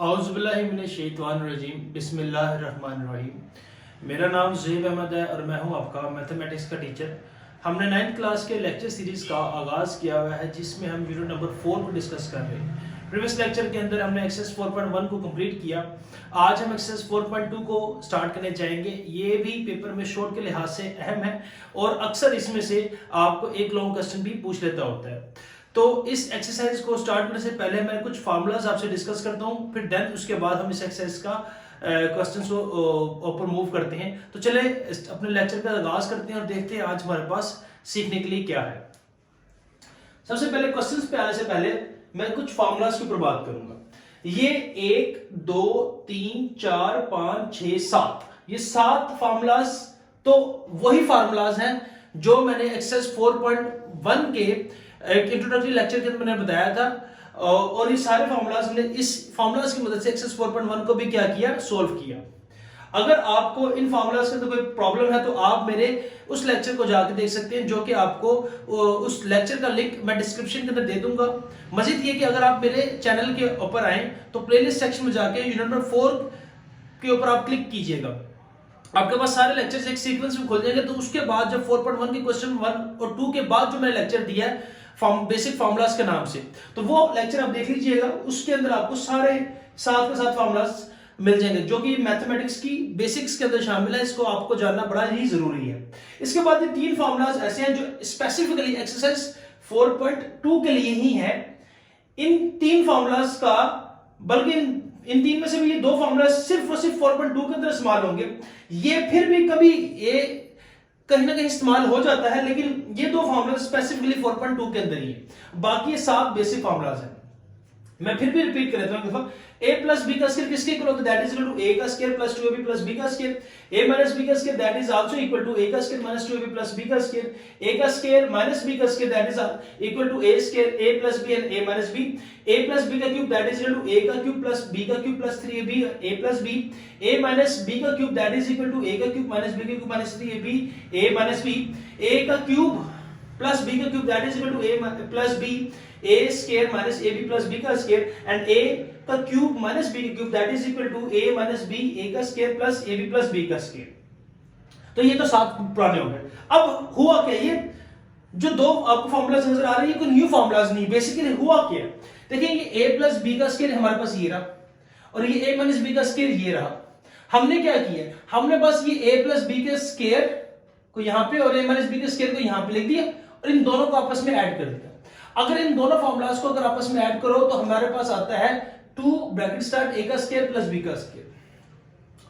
औज़ुबिल्लाहिमिनश्शैतानिर्रजीम बिस्मिल्लाहिर्रहमानिर्रहीम। मेरा नाम ज़ुहैब अहमद है और मैं हूं आपका मैथमेटिक्स का टीचर। हमने 9th क्लास के लेक्चर सीरीज़ का आगाज़ किया हुआ है जिसमें हम यूनिट नंबर 4 को डिस्कस कर रहे हैं। प्रीवियस लेक्चर के अंदर हमने एक्सरसाइज 4.1 को कंप्लीट किया। आज हम एक्सरसाइज 4.2 को स्टार्ट करने जाएंगे। ये भी पेपर में शॉर्ट के लिहाज से अहम है और अक्सर इसमें से आपको एक लॉन्ग क्वेश्चन भी पूछ लेता होता है। तो इस एक्सरसाइज को स्टार्ट करने से पहले मैं कुछ फार्मूलाज आपसे डिस्कस करता हूं, फिर देन उसके बाद हम इस एक्सरसाइज का क्वेश्चंस को ऊपर मूव करते हैं। तो चले अपने लेक्चर का आगाज करते हैं और देखते हैं आज हमारे पास सीखने के लिए क्या है। सबसे पहले क्वेश्चंस पे आने से पहले मैं कुछ फार्मूलाज के ऊपर बात करूंगा। ये 1 2 3 4 5 6 7 ये 7 फार्मूलाज तो वही फार्मूलाज हैं जो मैंने एक्सरसाइज 4.1 के एक इंट्रोडक्टरी लेक्चर के अंदर मैंने बताया था और ये सारे फार्मूलाज ने इस फार्मूलाज की मदद से एक्सरसाइज 4.1 को भी क्या किया, सोल्व किया। अगर आपको इन फार्मूलाज के अंदर कोई प्रॉब्लम है तो आप मेरे उस लेक्चर को जाकर देख सकते हैं, जो कि आपको उस लेक्चर का लिंक मैं डिस्क्रिप्शन के अंदर दे दूंगा। मजीद ये कि अगर आप मेरे चैनल के ऊपर आए तो प्लेलिस्ट सेक्शन में जाके यूनिट नंबर 4 के ऊपर आप क्लिक कीजिएगा। आपके पास सारे लेक्चर्स एक सीक्वेंस में खुल जाएंगे। तो उसके बाद जब 4.1 के क्वेश्चन 1 और 2 के बाद जो मैंने लेक्चर दिया है बेसिक फार्मूलाज के नाम से, तो वो लेक्चर आप देख लीजिएगा। उसके अंदर आपको सारे 7 के 7 फार्मूलाज मिल जाएंगे जो कि मैथमेटिक्स की बेसिक्स के अंदर शामिल है। इसको आपको जानना बड़ा ही जरूरी है। इसके बाद ये 3 फार्मूलाज ऐसे हैं जो स्पेसिफिकली एक्सरसाइज 4.2 के लिए ही है। इन 3 फार्मूलाज का, बल्कि इन 3 में से भी ये 2 फार्मूलाज सिर्फ और सिर्फ 4.2 के अंदर इस्तेमाल होंगे। ये फिर भी कभी ये कहीं ना कहीं इस्तेमाल हो जाता है, लेकिन ये 2 फार्मूला स्पेसिफिकली 4.2 के अंदर ही है। बाकी ये 7 बेसिक फार्मूलाज हैं। मैं फिर भी रिपीट कर देता हूं। a प्लस बी का स्क्वायर किसके इक्वल होता है? That is equal to a का square plus 2ab plus b का स्क्वायर। a माइनस b का square that is also equal to a का square minus 2ab plus b का square. a का स्क्वायर माइनस b का square that is equal to a square a plus b and a minus b। a plus b का cube that is equal to a का cube plus b का cube plus 3ab a plus b। a minus b का cube that is equal to a का cube minus b का cube minus 3ab a minus b। a का cube plus b का cube that is equal to a plus b a square minus ab plus b का square and a का cube minus b का cube that is equal to a minus b a का square plus ab plus b का square. तो ये तो 7 पुराने हो गए। अब हुआ क्या, ये जो 2 आपको फार्मूलाज नजर आ रहे हैं ये कोई न्यू फार्मूलाज नहीं। बेसिकली हुआ क्या, देखिए ये a प्लस b का स्क्वायर हमारे पास ये रहा और ये a माइनस b का स्क्वायर ये रहा। हमने क्या किया, हमने बस ये a प्लस b के स्क्वायर को यहां पे और a माइनस b के स्क्वायर को यहां पे लिख दिया और इन दोनों को आपस में ऐड कर दिया। अगर इन दोनों फार्मूलाज को अगर आपस में ऐड करो तो हमारे पास आता है 2 ब्रैकेट स्टार्ट a का स्क्वायर प्लस b का स्क्वायर।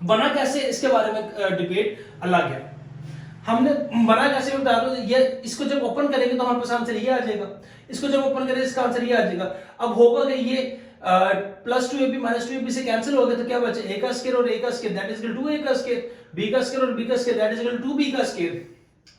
बना कैसे, इसके बारे में डिबेट अलग है। हमने बना कैसे बता दो, ये इसको जब ओपन करेंगे तो हमारे पास आंसर ये आ जाएगा। इसको जब ओपन करेंगे इसका आंसर ये आ जाएगा। अब होगा कि ये प्लस 2ab माइनस 2ab से कैंसिल हो गया तो क्या बचे, a का स्क्वायर और a का square that is equal to a का स्क्वायर, b का स्क्वायर और b का square that is equal to b का स्क्वायर।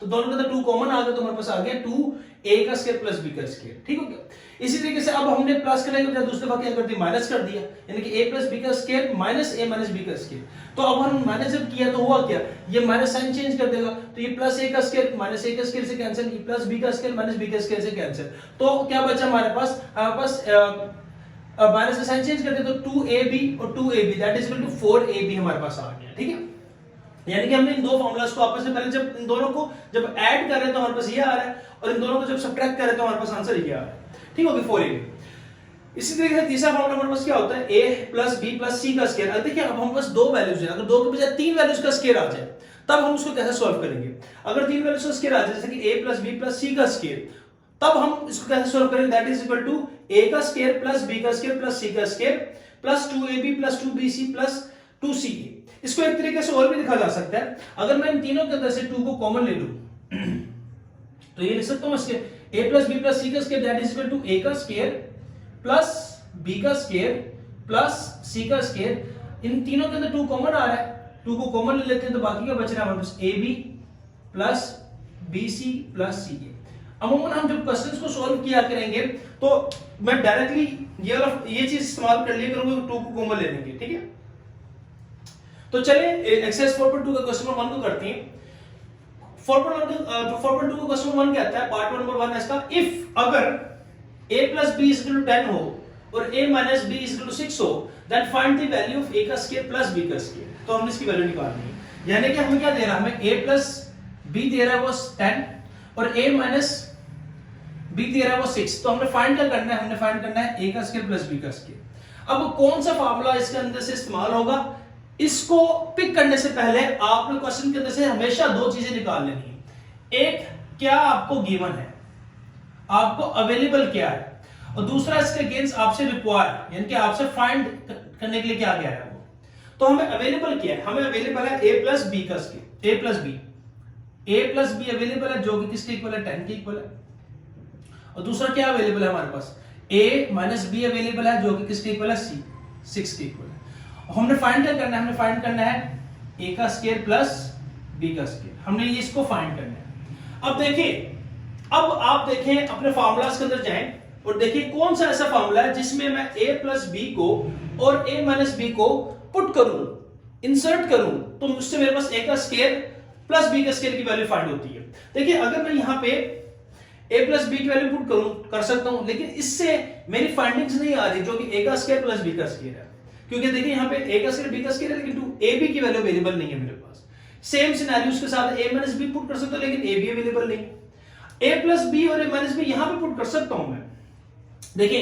तो दोनों के अंदर 2 कॉमन आ गए तो हमारे पास आ गया 2a का स्क्वायर प्लस b का स्क्वायर। ठीक हो गया। इसी तरीके से अब हमने प्लस करने के बजाय दूसरे बार क्या कर दिया, माइनस कर दिया, यानी कि a प्लस b का square minus a minus b का स्क्वायर। तो अब हम माइनस जब किया तो हुआ क्या, ये माइनस साइन चेंज कर देगा तो ये प्लस a का स्क्वायर माइनस a का स्क्वायर से कैंसिल, ये प्लस b का स्क्वायर माइनस b का स्क्वायर से कैंसिल। तो क्या बचा हमारे पास माइनस का साइन चेंज कर दे तो 2ab और 2ab that is equal to 4ab हमारे पास आ गया। ठीक है, यानी कि हमने इन 2 फार्मूलाज को आपस में पहले जब इन दोनों को जब ऐड कर रहे हैं तो हमारे पास ये आ रहा है और इन दोनों को जब सब्ट्रैक्ट कर रहे हैं तो हमारे पास आंसर ये आ रहा है। ठीक हो गया, 4ab। इसी तरीके से तीसरा फार्मूला हमारे पास क्या होता है, a plus b plus c का स्क्वायर। अब देखिए अब हमारे पास 2 वैल्यूज हैं, अगर 2 के बजाय 3 वैल्यूज का स्क्वायर आ जाए तब हम उसको कैसे सॉल्व करेंगे। अगर 3 वैल्यूज का स्क्वायर आ जाए जैसे कि a plus b plus c का स्क्वायर, तब हम इसको कैसे सॉल्व करेंगे, that is equal to a का स्क्वायर प्लस b का स्क्वायर प्लस c का square plus 2ab plus 2bc plus 2ca। इसको एक तरीके से और भी लिखा जा सकता है। अगर मैं इन तीनों के अंदर से 2 को कॉमन ले लूं तो ये लिख सकता हूं इसके a plus b plus c का square that is equal to a का स्क्वायर प्लस b का स्क्वायर प्लस c का स्क्वायर। इन तीनों के अंदर 2 कॉमन आ रहा है, 2 को कॉमन ले लेते हैं तो बाकी का बच रहा है हमारे पास ab plus bc plus ca। अमूमन हम जब क्वेश्चंस को सॉल्व किया करेंगे तो मैं डायरेक्टली ये चीज इस्तेमाल कर लिया करूंगा 2 को कॉमन लेने की। ठीक है, तो चलिए एक्सरसाइज 4.2 का क्वेश्चन नंबर 1 को करते हैं। 4.2 का क्वेश्चन 1 कहता है, पार्ट नंबर 1 है इसका, इफ अगर a plus b equal to 10 हो और a minus B is equal to 6 हो, then find the value of a का स्क्वायर प्लस b का स्क्वायर। तो हमने इसकी वैल्यू निकालनी है, यानी कि हमें क्या दे रहा है, हमें a प्लस b दे रहा है वो 10 और a माइनस b दे रहा है वो 6। तो हमने फाइंड क्या करना है, हमने फाइंड करना है a का स्क्वायर प्लस b का स्क्वायर। अब कौन सा फार्मूला इसके अंदर से इस्तेमाल होगा, इसको पिक करने से पहले आपने क्वेश्चन के अंदर से हमेशा दो चीजें निकाल लेनी है। एक, क्या आपको गिवन है, आपको अवेलेबल क्या है, और दूसरा इसके अगेंस्ट आपसे रिक्वायर यानी कि आपसे फाइंड करने के लिए क्या गया है वो। तो हमें अवेलेबल क्या है, हमें अवेलेबल है a प्लस बी का square, a plus be available है जो कि किसके इक्वल है, 10 के इक्वल है। और दूसरा क्या अवेलेबल है हमारे पास, a माइनस बी अवेलेबल है जो कि किसके इक्वल है, 6 के इक्वल है। हमने फाइंड क्या करना है, हमने फाइंड करना है a का स्क्वायर प्लस b का स्क्वायर, हमने ये इसको फाइंड करना है। अब देखिए, अब आप देखें अपने फार्मूलाज के अंदर जाएं और देखिए कौन सा ऐसा फार्मूला है जिसमें मैं a प्लस बी को और a माइनस बी को पुट करूं, इंसर्ट करूं, तो मुझसे मेरे पास a का स्क्वायर प्लस b का स्क्वायर की वैल्यू फाइंड होती है। देखिए अगर मैं यहां पे a प्लस बी की वैल्यू पुट करूं, कर सकता हूं, लेकिन इससे मेरी फाइंडिंग्स नहीं आ रही जो कि a का स्क्वायर प्लस b का स्क्वायर है, क्योंकि देखिए यहां पे a का स्क्वायर b का स्क्वायर है लेकिन ab की वैल्यू अवेलेबल नहीं है मेरे पास। सेम सिनेरियोस के साथ a माइनस बी पुट कर सकता हूं लेकिन ab अवेलेबल नहीं, a प्लस बी और a माइनस बी यहां पे पुट कर सकता हूं मैं। देखिए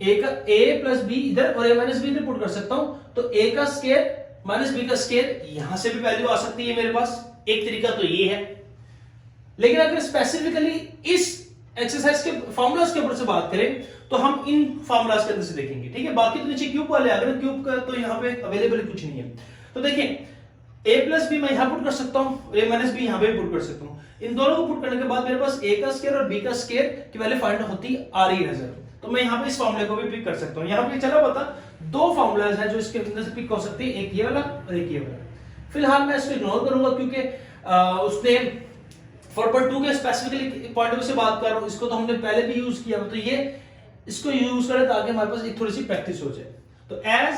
a प्लस बी इधर और a माइनस बी इधर पुट कर सकता हूं, तो a का स्क्वायर माइनस b का स्क्वायर यहां से भी वैल्यू आ सकती है मेरे पास, एक तरीका तो ये है। लेकिन अगर स्पेसिफिकली इस एक्सरसाइज के फार्मूलाज के ऊपर से बात करें तो हम इन फार्मूलाज के अंदर से देखेंगे, ठीक है। बाकी तो नीचे क्यूब वाले आ गए, क्यूब का तो यहां पे अवेलेबल कुछ नहीं है। तो देखिए a प्लस बी मैं यहां पुट कर सकता हूं और a माइनस बी यहां पे पुट कर सकता हूं। इन दोनों को पुट करने के बाद मेरे पास a का स्क्वायर और b का स्क्वायर की वैल्यू फाइंड होती आ रही है नजर, तो मैं यहां पे इस फार्मूले को भी पिक कर सकता हूं। यहां पे चला पता दो फार्मूलाज हैं जो इसके अंदर से पिक हो सकते हैं, एक ये वाला और एक ये वाला। फिलहाल मैं इसको इग्नोर करूंगा क्योंकि उसने 4.2 के स्पेसिफिकली पॉइंट ऑफ व्यू से बात कर रहा हूं, इसको तो हमने पहले भी यूज किया, तो ये इसको यूज करें ताकि हमारे पास एक थोड़ी सी प्रैक्टिस हो जाए। तो एज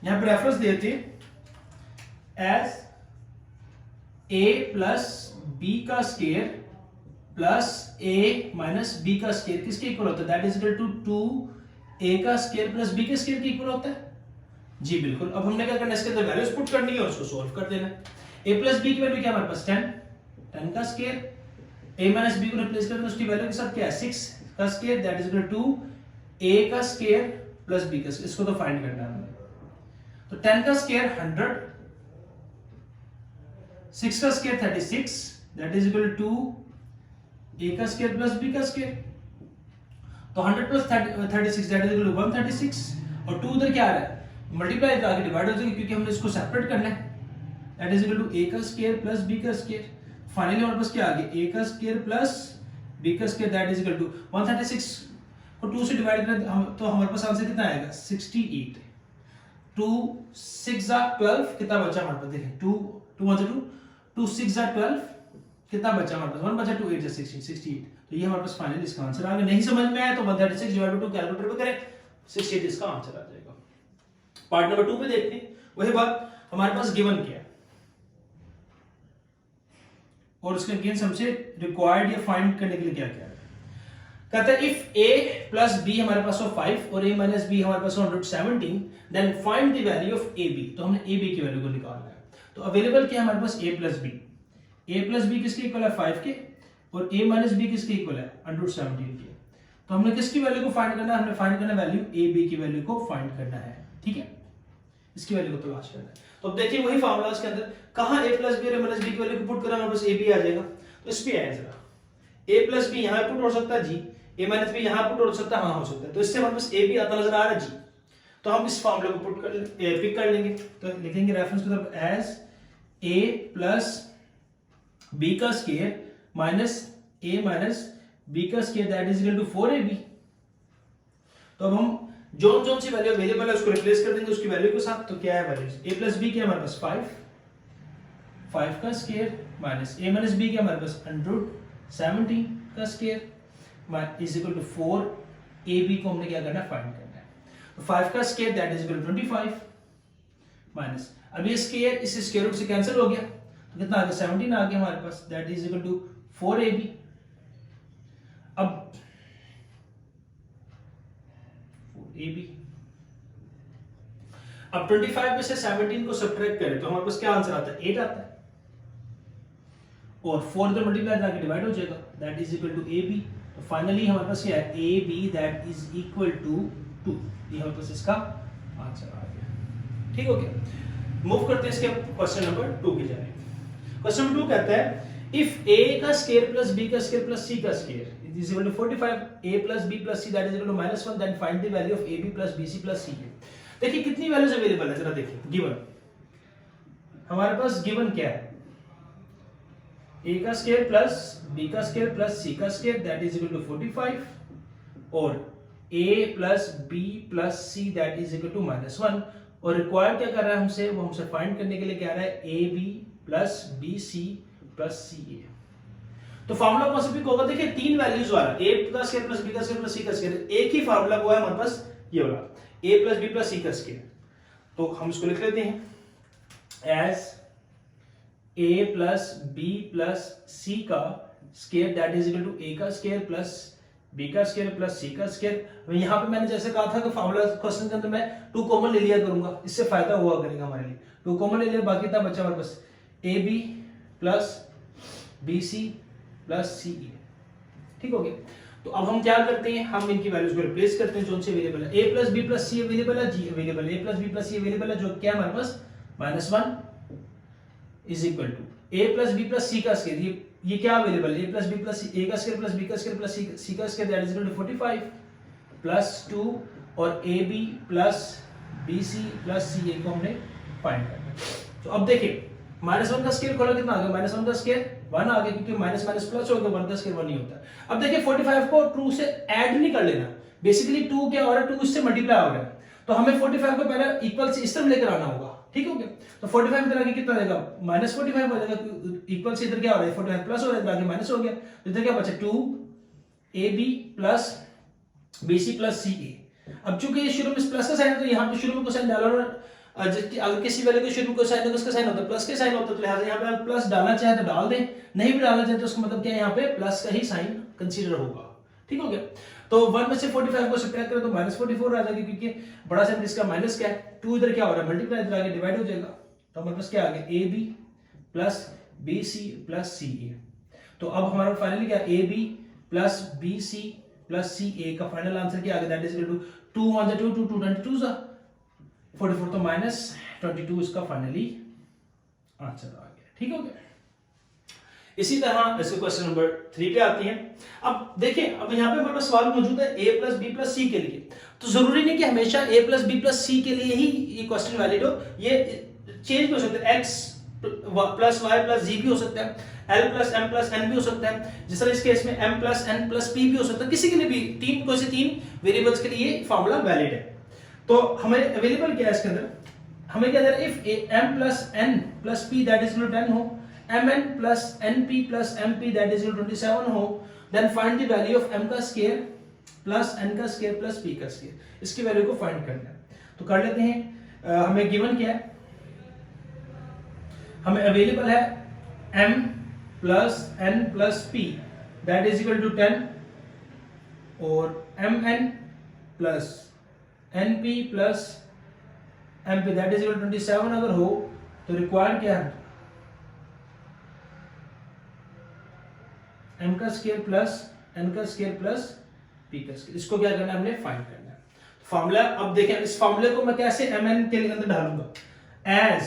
यहां पे रेफरेंस देते हैं एज a प्लस बी का square plus a minus B का स्क्वायर किसके इक्वल होता है, that is equal to 2a का स्क्वायर प्लस b के स्क्वायर के इक्वल होता है। जी बिल्कुल। अब हमने क्या करना है, इसके अंदर वैल्यूज पुट करनी है और उसको सॉल्व कर देना है। a प्लस b की वैल्यू क्या हमारे पास 10 का स्क्वायर, a माइनस b को रिप्लेस कर दें उसकी वैल्यू के साथ क्या है 6 का square, that is equal to a का स्क्वायर प्लस b का स्क्वायर, इसको तो फाइंड करना है हमें। तो 10 का स्क्वायर 100, 6 का square 36, that is equal to a का स्क्वायर प्लस b का स्क्वायर। तो 100 plus 36 that is equal to 136, और 2 उधर क्या आ रहा है, मल्टीप्लाई तो आगे डिवाइड हो जाएगा क्योंकि हमने इसको सेपरेट करना है, that is equal to a का स्क्वायर प्लस b का स्क्वायर। फाइनली हमारे पास क्या आ गया, a का स्क्वायर प्लस b का square that is equal to 136 को 2 से डिवाइड करें तो हमारे पास आंसर कितना आएगा 68। 2 6 जा 12 कितना बचा हमारे पास, देखें 2 1 जा 2, 2 6 जा 12 कितना बचा हमारे पास, 1 बचा 2 8 जा 16 68। तो ये हमारे पास फाइनली इसका आंसर आ गया। नहीं समझ में आया तो 136 डिवाइड बाय 2 कैलकुलेटर पे करें, 68 इसका आंसर आ जाएगा। पार्ट नंबर 2 पे देखते हैं वही बात, हमारे पास गिवन क्या है और उसके अगेंस्ट हमसे रिक्वायर्ड या फाइंड करने के लिए क्या क्या है। कहता है इफ a प्लस b हमारे पास हो 5 और a माइनस b हमारे पास हो 117, then find the value of ab। तो हमने ab की वैल्यू को निकालना है। तो अवेलेबल क्या है हमारे पास a प्लस b किसके इक्वल है 5 के, और a माइनस b किसके इक्वल है 117 के। तो हमने किसकी वैल्यू को फाइंड करना है, हमने फाइंड करना है वैल्यू ab की वैल्यू को फाइंड करना है, ठीक है, इसकी वैल्यू को तलाश करना है। तो अब देखिए वही फार्मूलाज के अंदर कहां a प्लस बी और a माइनस बी की वैल्यू को पुट करा हमारे पास ab आ जाएगा। तो इस पे आए जरा, a प्लस बी यहां पुट हो सकता है जी, a माइनस बी यहां पुट हो सकता है, हां हो सकता है। तो इससे हमारे पास ab आता नजर आ रहा है जी, तो हम इस फार्मूले को पुट कर पिक कर लेंगे। तो लिखेंगे रेफरेंस की तरफ एज a प्लस b का square minus a minus b का square that is equal to 4ab। तो अब हम जो सी वैल्यू अवेलेबल है उसको रिप्लेस कर देंगे उसकी वैल्यू के साथ। तो क्या है वैल्यूज, a प्लस बी क्या हमारे पास 5 का square minus a minus b क्या हमारे पास 117 का square is equal to 4 ab को हमने क्या करना है फाइंड करना है। तो 5 का square that is equal to 25 minus, अब ये स्क्वायर इस स्क्वायर रूट से कैंसिल हो गया तो कितना आ गया 17 आ गया हमारे पास, that is equal to 4ab। अब AB। अब 25 में से 17 को सब्ट्रैक्ट करें तो हमारे पास क्या आंसर आता है, 8 आता है, और 4 इधर मल्टीप्लाई जाके डिवाइड हो जाएगा, that is equal to AB। तो फाइनली हमारे पास क्या है, AB that is equal to 2। ये हमारे पास इसका आंसर आ गया। ठीक हो गया। मूव करते हैं इसके क्वेश्चन नंबर 2 की जानिब। क्वेश्चन नंबर 2 कहता है इफ A का स्क्वायर प्लस B का स्क्वायर प्लस C का square is equal to 45, A plus B plus C that is equal to -1, then find the value of AB plus BC plus CA। देखिए कितनी values available है, जरा देखिए। Given हमारे पास given क्या है, A का स्क्वायर प्लस B का स्क्वायर प्लस C का square that is equal to 45 और A plus B plus C that is equal to -1। और रिक्वायर्ड क्या कर रहा है हमसे, वो हमसे फाइंड करने के लिए कह रहा है AB plus BC plus CA। तो फार्मूला कौन सा पिक होगा, देखिए 3 वैल्यूज वाला, A का स्क्वायर प्लस B का स्क्वायर प्लस C का स्क्वायर, एक ही फार्मूला हुआ है हमारे पास ये वाला, A plus B plus C का स्क्वायर। तो हम इसको लिख लेते हैं as A plus B plus C का square that is equal to A का स्क्वायर प्लस B का स्क्वायर प्लस C का स्क्वायर। यहाँ पे मैंने जैसे कहा था कि फार्मूला क्वेश्चन के अंदर मैं 2 कॉमन ले लिया करूंगा, इससे फायदा हुआ करेगा हमारे लिए। 2 कॉमन ले लिया, बाकी था बचा हमारे पास AB plus BC plus CE। ठीक हो गया। तो अब हम क्या करते हैं, हम इनकी वैल्यूज को रिप्लेस करते हैं, जो से अवेलेबल है। A plus B plus C available है, G अवेलेबल है, A plus B plus C available है, जो क्या हमारे पास -1 is equal to A plus B plus C का स्क्वायर, ये क्या अवेलेबल है, A plus B plus A का स्क्वायर प्लस B का स्क्वायर प्लस C का square that is equal to 45 plus 2 और AB plus BC plus CA को हमने फाइंड करना है। तो अब देखिए -1 का स्क्वायर खोला कितना आ गया, -1 का स्क्वायर 1 आ गया, क्योंकि माइनस माइनस प्लस हो गया, 1 का स्क्वायर 1 ही होता है। अब देखिए 45 को 2 से ऐड नहीं कर लेना, बेसिकली 2 क्या हो रहा है, 2 इससे मल्टीप्लाई हो रहा है, तो हमें 45 को पहले इक्वल से इस तरफ लेकर आना होगा। ठीक हो गया। तो 45 इधर आगे कितना देगा, -45 हो जाएगा, इक्वल से इधर क्या हो रहा है 45 प्लस हो रहा है, इधर आगे माइनस हो गया, तो इधर क्या बचा 2AB plus BC plus CA। अब चूंकि ये शुरू में प्लस का साइन है तो यहाँ पे शुरू में कोसाइन डालो, अगर किसी वैल्यू के शुरू में कोसाइन है तो उसका साइन होता है प्लस के साइन होता है, तो लिहाजा यहाँ पे आप प्लस डालना चाहे तो डाल दें, नहीं भी डालना चाहे तो उसका मतलब क्या है, यहाँ पे प्लस का ही साइन कंसीडर होगा। ठीक हो गया। तो 1 में से 45 को सब्ट्रैक्ट करें तो -44 आ जाएगा, क्योंकि बड़ा साइन इसका माइनस क्या है, 2 इधर क्या हो रहा है मल्टीप्लाई, इधर आगे डिवाइड हो जाएगा, तो हमारे पास क्या आ गया AB plus BC plus CA। तो अब हमारा फाइनली क्या AB plus BC plus CA का फाइनल आंसर क्या आ गया, दैट इज इक्वल टू 2 1 2 2 2 22 44, तो -22 इसका फाइनली आंसर आ गया। ठीक हो गया। इसी तरह इसके क्वेश्चन नंबर 3 पे आती हैं। अब देखिए, अब यहाँ पे हमारे पास सवाल मौजूद है A plus B plus C के लिए, तो जरूरी नहीं कि हमेशा A plus B plus C के लिए ही ये क्वेश्चन वैलिड हो, ये चेंज भी हो सकता है, X plus Y plus Z भी हो सकता है, L plus M plus N भी हो सकता है, जिस तरह इस केस में M plus N plus P भी हो सकता है, किसी के लिए भी तीन वेरिएबल्स के लिए फार्मूला वैलिड है। तो हमें अवेलेबल क्या है इसके अंदर, हमें क्या दे रहा है, if M plus N plus P that is equal to 10 हो, Mn plus NP plus MP that is equal to 27 हो, then find the value of M का स्क्वायर प्लस N का स्क्वायर प्लस P का square, इसकी value को find करना है। तो कर लेते हैं। हमें गिवन क्या है, हमें अवेलेबल है M plus N plus P that is equal to 10 और Mn plus NP plus MP that is equal to 27 अगर हो तो रिक्वायर्ड क्या है, M का स्क्वायर प्लस N का स्क्वायर प्लस P का स्क्वायर, इसको क्या करना है, हमने फाइंड करना है। फार्मूला अब देखें, इस फार्मूले को मैं कैसे Mn के अंदर डालूंगा, एज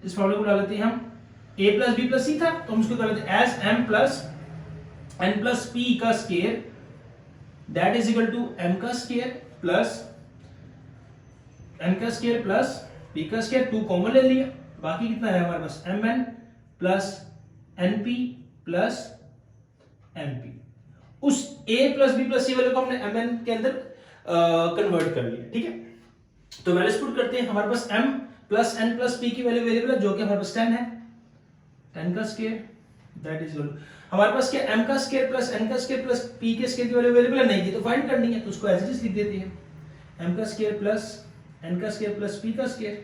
इस फार्मूले को डाल लेते हैं हम, A plus B plus C था तो हम इसको कर लेते हैं as M plus N plus P का square that is equal to M का स्क्वायर प्लस N का स्क्वायर प्लस P का स्क्वायर, 2 कॉमन ले लिया, बाकी कितना है हमारे पास Mn plus NP plus MP। उस A plus B plus C वाले को हमने Mn के अंदर कन्वर्ट कर लिया। ठीक है, तो वैल्यूज पुट करते हैं। हमारे पास M plus N plus P की वैल्यू अवेलेबल है, जो कि हमारे पास 10 है, 10 का square that is equal to, हमारे पास क्या M का स्क्वायर प्लस N का स्क्वायर प्लस P के स्क्वायर की वैल्यू अवेलेबल है, नहीं, ये तो फाइंड करनी है, तो उसको एज इट इज लिख देते हैं, M का स्क्वायर प्लस N का स्क्वायर प्लस P का स्क्वायर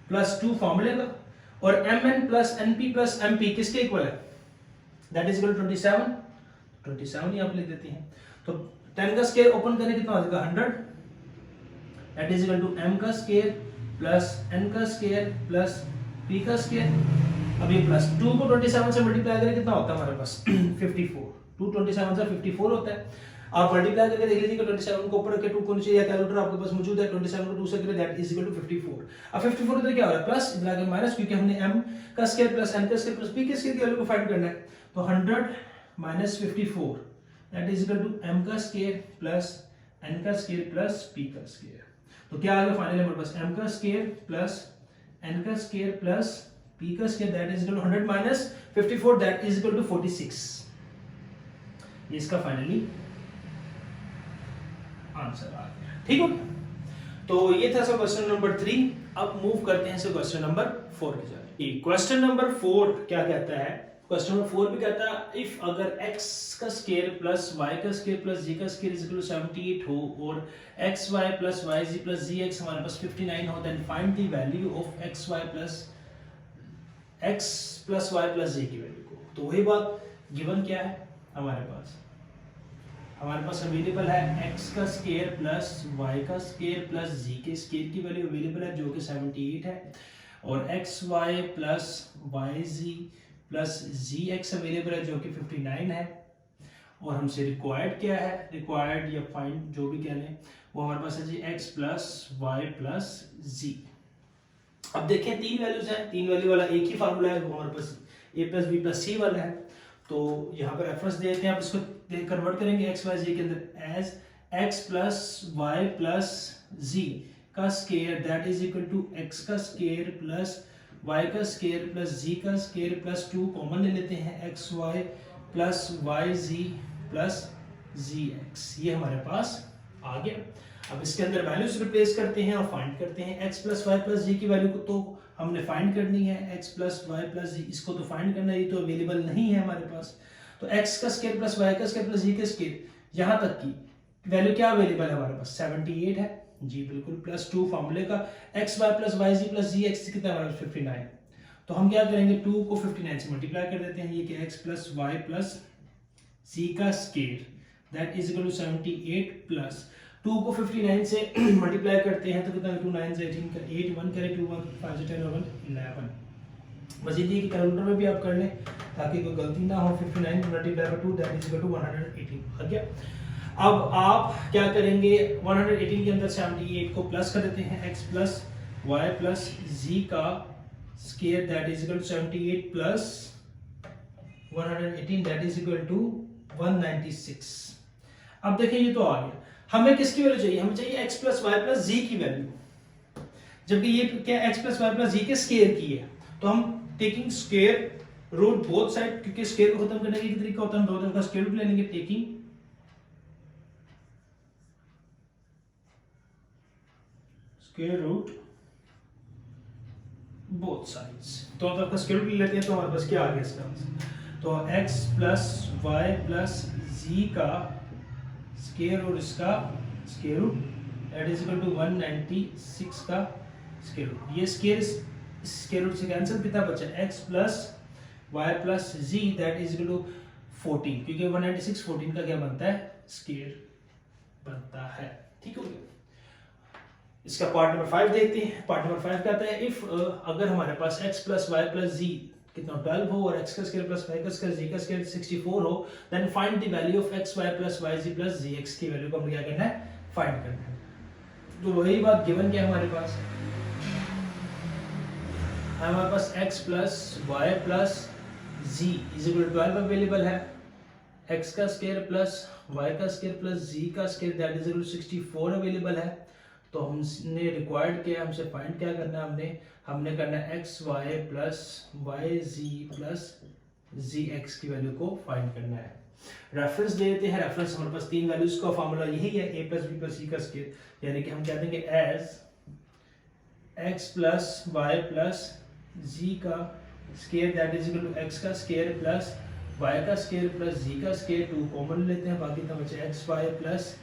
प्लस 2 फार्मूले का, और Mn plus NP plus MP किसके इक्वल है, दैट इज इक्वल टू 27 ही आप लिख देते हैं। तो 10 का स्क्वायर ओपन करें कितना हो जाएगा 100 that is equal to m का स्क्वायर प्लस n का स्क्वायर प्लस p का स्क्वायर। अब ये प्लस 2 को 27 से मल्टीप्लाई करें कितना होता है हमारे पास 54। 2 27 से 54 होता है। आप मल्टीप्लाई करके देख लीजिए कि 27 को ऊपर रख के 2 को नीचे, या कैलकुलेटर आपके पास मौजूद है, 27 को 2 से करें दैट इज इक्वल टू 54। अब 54 इधर क्या हो रहा है प्लस, इधर आगे माइनस, क्योंकि हमने m का स्क्वायर प्लस n का स्क्वायर प्लस p के स्क्वायर की वैल्यू को फाइंड करना है। तो 100 minus 54 that is equal to m का स्क्वायर प्लस n का स्क्वायर प्लस p का स्क्वायर। तो क्या आ गया फाइनली हमारे पास m का स्क्वायर प्लस n का स्क्वायर प्लस p का square that is equal to 100 minus 54 that is equal to 46। ये इसका फाइनली आंसर आ गया। ठीक हो गया। तो ये था सर क्वेश्चन नंबर 3। अब मूव करते हैं सर क्वेश्चन नंबर 4 की जाए। क्वेश्चन नंबर 4 क्या कहता है? क्वेश्चन नंबर 4 भी कहता है इफ अगर x का स्क्वायर प्लस y का स्क्वायर प्लस z का स्क्वायर इज इक्वल टू 78 हो और xy plus yz plus zx हमारे पास 59 हो, then find the value of xy plus x plus y plus z की वैल्यू को। तो वही बात, गिवन क्या है हमारे पास अवेलेबल है x का स्क्वायर प्लस y का स्क्वायर प्लस z के स्क्वायर की वैल्यू अवेलेबल है जो कि 78 है, और xy plus yz plus zx available है जो कि 59 है। और हमसे रिक्वायर्ड क्या है, रिक्वायर्ड या फाइंड जो भी कह लें, वो हमारे पास है z x plus Y plus z। अब देखें तीन वैल्यूज हैं, तीन वैल्यू वाला एक ही फार्मूला है, वो हमारे पास a प्लस बी प्लस सी वाला है। तो यहाँ पर रेफरेंस देते हैं, आप इसको कन्वर्ट करेंगे x वाई z के अंदर as x plus Y plus z का square that is equal to x का स्क्वायर प्लस y का स्क्वायर प्लस z का स्क्वायर प्लस 2 कॉमन ले लेते हैं x y plus y z plus zx। ये हमारे पास आ गया। अब इसके अंदर वैल्यूज रिप्लेस करते हैं और फाइंड करते हैं। x प्लस वाई प्लस जी की वैल्यू को तो हमने फाइंड करनी है, x प्लस वाई प्लस जी इसको तो फाइंड करना है, ये तो अवेलेबल नहीं है हमारे पास। तो x का स्क्वायर प्लस वाई का स्क्वायर प्लस जी का स्क्वायर यहाँ तक की वैल्यू क्या अवेलेबल है हमारे पास 78 है जी बिल्कुल, प्लस 2 फॉर्मूले का x y plus Y Z plus जी एक्स कितना हमारे पास 59। तो हम क्या करेंगे 2 को 59 से मल्टीप्लाई कर देते हैं, ये कि x plus Y plus c का square that is equal to 78 plus 2 को 59 से मल्टीप्लाई करते हैं तो कितना 2 9 से 18 का 8 1 करे 2 1 5 से 10 1 11। मजीद ये कि कैलकुलेटर में भी आप कर लें ताकि कोई गलती ना हो। 59 multiply by 2 that is equal to 118 आ गया। अब आप क्या करेंगे 118 के अंदर 78 को प्लस कर देते हैं, x प्लस वाई प्लस जी का square that is equal to 78 plus 118 that is equal to 196। अब देखिए ये तो आ गया, हमें किसकी वैल्यू चाहिए, हमें चाहिए x प्लस वाई प्लस जी की वैल्यू, जबकि ये क्या x plus Y plus z के स्क्वायर की है। तो हम taking square root both side, क्योंकि स्क्वायर को खत्म करने का तरीका होता है हम दोनों का स्क्वायर रूट ले लेंगे, taking square root both sides. तो अब आपका स्क्वायर रूट ले लेते हैं, तो हमारे पास क्या आ गया इसका आंसर, तो x प्लस वाई प्लस जी का स्क्वायर रूट इसका square root that is equal to 196 का स्क्वायर रूट। ये स्क्वायर रूट से कैंसिल कितना बचा x plus Y plus z that is equal to 14, क्योंकि 196 14 का क्या बनता है स्क्वायर बनता है। ठीक हो गया। इसका पार्ट नंबर 5 देखते हैं। पार्ट नंबर 5 कहता है इफ अगर हमारे पास x plus Y plus z कितना 12 हो और x का स्क्वायर प्लस y का स्क्वायर z का स्क्वायर 64 हो, then find the value of x y plus y z plus zx की वैल्यू को हम क्या करना है फाइंड करना है। तो वही बात गिवन क्या है हमारे पास x plus y plus z is equal to 12 available है, x का स्क्वायर प्लस y का स्क्वायर प्लस z का square that is equal to 64 available है। तो हमने रिक्वायर्ड किया, हमसे फाइंड क्या करना है, हमने करना है x Y plus Y Z plus जी एक्स की वैल्यू को फाइंड करना है। रेफरेंस दे देते हैं, रेफरेंस हमारे पास तीन वैल्यूज का फॉर्मूला यही है a plus B plus C का स्क्वायर, यानी कि हम क्या देंगे as X plus Y plus जी का square that is equal to X का स्क्वायर प्लस वाई का स्क्वायर प्लस जी का स्क्वायर, 2 कॉमन लेते हैं, बाकी तो बचे X Y plus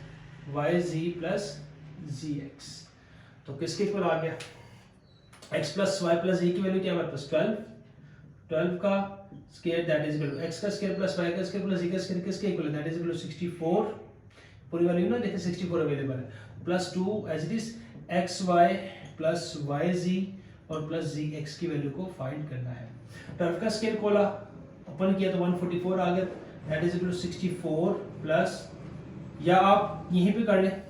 Y Z plus gx। तो किसके इक्वल आ गया x प्लस वाई प्लस जी की वैल्यू क्या हमारे पास 12 का square that is equal to x का स्क्वायर प्लस वाई का स्क्वायर प्लस जी का स्क्वायर किसके इक्वल है दैट इज इक्वल टू 64 पूरी वैल्यू ना देखिए 64 अवेलेबल है, plus 2 as it is X Y plus Y जी और प्लस जी एक्स की वैल्यू को फाइंड करना है। टर्फ का स्केल खोला, ओपन किया तो 144 आ गया, that is equal to 64 plus, या आप यहीं पे कर लें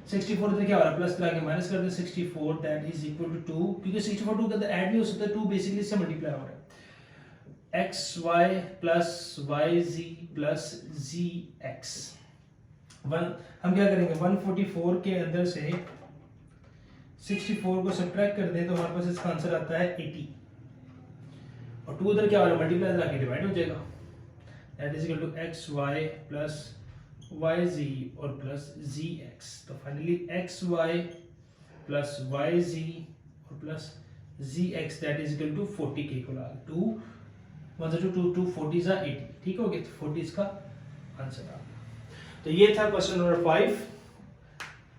64 इधर क्या हो रहा है प्लस लगा के माइनस कर दें 64 दैट इज इक्वल टू 2, क्योंकि 64 2 के अंदर ऐड नहीं हो सकता, 2 बेसिकली इससे मल्टीप्लाई हो रहा है। X Y plus Y Z plus जी एक्स, हम क्या करेंगे 144 के अंदर से 64 को सब्ट्रैक्ट कर दें तो हमारे पास इसका आंसर आता है 80, और 2 उधर क्या हो रहा है मल्टीप्लाई लगा के डिवाइड हो जाएगा, that is equal to x Y plus Y जी और प्लस जी एक्स। तो finally x Y plus Y जी और plus ji x that is equal to 40 के इक्वल आ गया, 2 2 40 जा 80, ठीक हो गया, तो 40 इसका आंसर आ गया। तो ये था क्वेश्चन नंबर 5।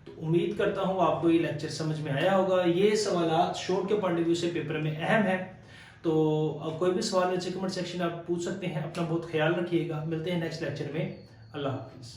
तो उम्मीद करता हूँ आपको ये लेक्चर समझ में आया होगा। ये सवाल शॉर्ट के पॉइंट ऑफ व्यू से पेपर में अहम है, तो अब कोई भी सवाल नीचे कमेंट सेक्शन आप पूछ सकते हैं। अपना बहुत ख्याल रखिएगा, मिलते हैं नेक्स्ट लेक्चर में। अल्लाह हाफिज़।